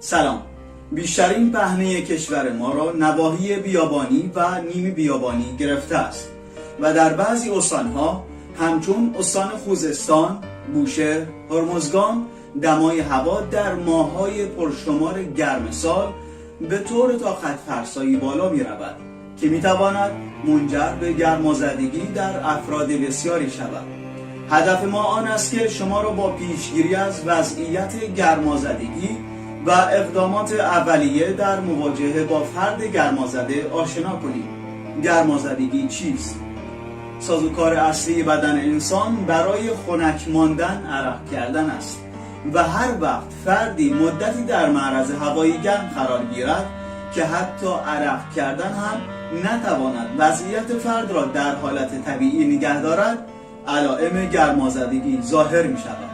سلام. بیشترین پهنه کشور ما را نواحی بیابانی و نیمه بیابانی گرفته است و در بعضی استانها همچون استان خوزستان، بوشهر، هرمزگان دمای هوا در ماه‌های پرشمار گرم سال به طور تا خط فرسایی بالا می رود که می تواند منجر به گرمازدگی در افراد بسیاری شود. هدف ما آن است که شما را با پیشگیری از وضعیت گرمازدگی و اقدامات اولیه در مواجهه با فرد گرمازده آشنا کنیم. گرمازدگی چیست؟ سازوکار اصلی بدن انسان برای خنک ماندن عرق کردن است و هر وقت فردی مدتی در معرض هوای گرم قرار گیرد که حتی عرق کردن هم نتواند وضعیت فرد را در حالت طبیعی نگه دارد، علائم گرمازدگی ظاهر می شود.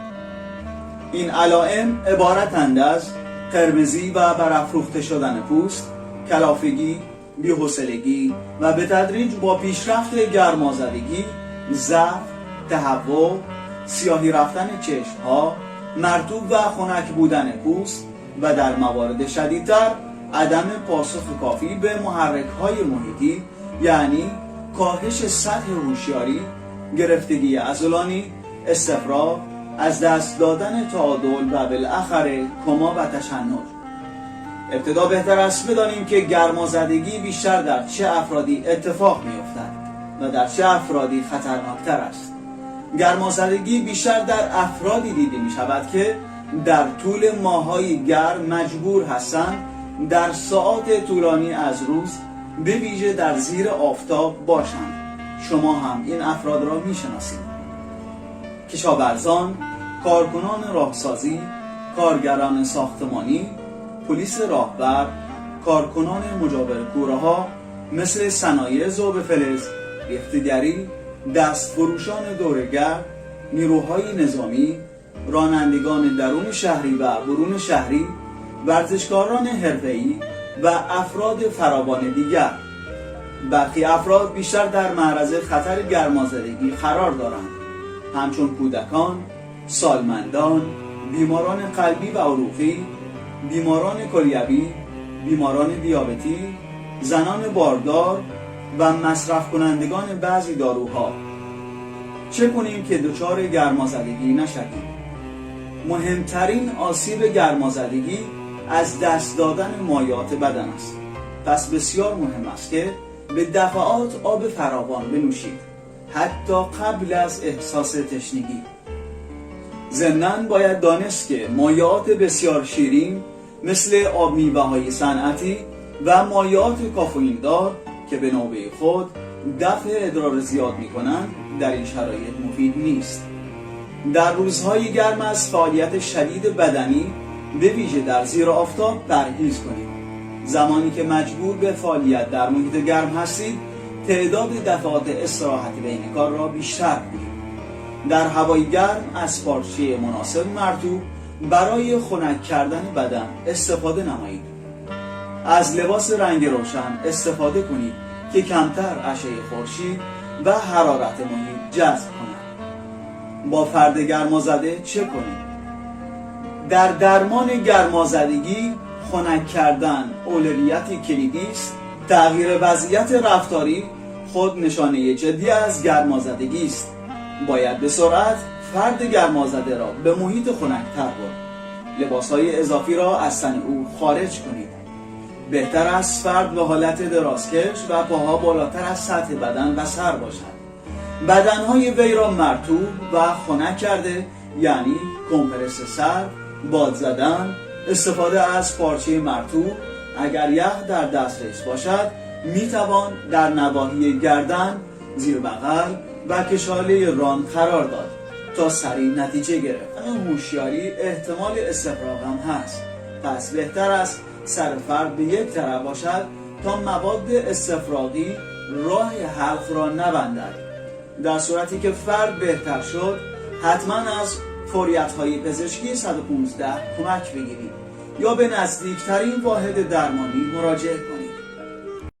این علائم عبارتند از قرمزی و برافروخته شدن پوست، کلافگی، بی‌حوصلگی و به تدریج با پیشرفت گرمازدگی، ضعف، تهوع، سیاهی رفتن چشم‌ها، مرطوب و خنک بودن پوست و در موارد شدیدتر عدم پاسخ کافی به محرک‌های محیطی، یعنی کاهش سطح هوشیاری، گرفتگی عضلانی، استفراغ، از دست دادن تعادل و بالاخره کما و تشنج. ابتدا بهتر است بدانیم که گرمازدگی بیشتر در چه افرادی اتفاق می‌افتد و در چه افرادی خطرناکتر است. گرمازدگی بیشتر در افرادی دیده می شود که در طول ماه‌های گرم مجبور هستند در ساعات طولانی از روز به ویژه در زیر آفتاب باشند. شما هم این افراد را می شناسید. کشاورزان، کارکنان راهسازی، کارگران ساختمانی، پلیس راهبر، کارکنان مجاور کوره‌ها مثل صنایع ذوب فلز، ریختگری، دستفروشان دوره‌گرد، نیروهای نظامی، رانندگان درون شهری و برون شهری، ورزشکاران حرفه‌ای و افراد فراوان دیگر. برخی افراد بیشتر در معرض خطر گرمازدگی قرار دارند، همچون کودکان، سالمندان، بیماران قلبی و عروقی، بیماران کلیوی، بیماران دیابتی، زنان باردار و مصرف کنندگان بعضی داروها. چه کنیم که دچار گرمازدگی نشویم؟ مهمترین آسیب گرمازدگی از دست دادن مایعات بدن است. پس بسیار مهم است که به دفعات آب فراوان بنوشید، حتی قبل از احساس تشنگی. ضمناً باید دانست که مایعات بسیار شیرین مثل آب میوه‌های صنعتی و مایعات کافئین دار که به نوبه خود دفع ادرار زیاد می‌کنند در این شرایط مفید نیست. در روزهای گرم از فعالیت شدید بدنی به ویژه در زیر آفتاب پرهیز کنید. زمانی که مجبور به فعالیت در محیط گرم هستید، تعداد دفعات استراحت بین کار را بیشتر کنید. در هوای گرم از پارچه مناسب مرطوب برای خنک کردن بدن استفاده نمایید. از لباس رنگ روشن استفاده کنید که کمتر اشعه خورشید و حرارت محیط جذب کند. با فرد گرمازده چه کنید؟ در درمان گرمازدگی خنک کردن اولویتی کلیدی است. تغییر وضعیت رفتاری خود نشانه جدی از گرمازدگی است. باید به سرعت فرد گرمازده را به محیط خنک‌تر برد. لباس‌های اضافی را از تن او خارج کنید. بهتر است فرد به حالت درازکش و پاها بالاتر از سطح بدن و سر باشد. بدنهای وی را مرطوب و خنک کرده، یعنی کمپرس سر، باد زدن، استفاده از پارچه مرطوب. اگر یخ در دسترس باشد میتوان در نواحی گردن، زیر بغل و کشاله ران قرار داد تا سریع نتیجه گرفت. هوشیاری احتمال استفراغ هم هست، پس بهتر است سر فرد به یک طرف باشد تا مواد استفراغی راه حلق را نبندد. در صورتی که فرد بهتر شد، حتما از فوریت‌های پزشکی 115 کمک بگیرید یا به نزدیکترین واحد درمانی مراجعه کنید.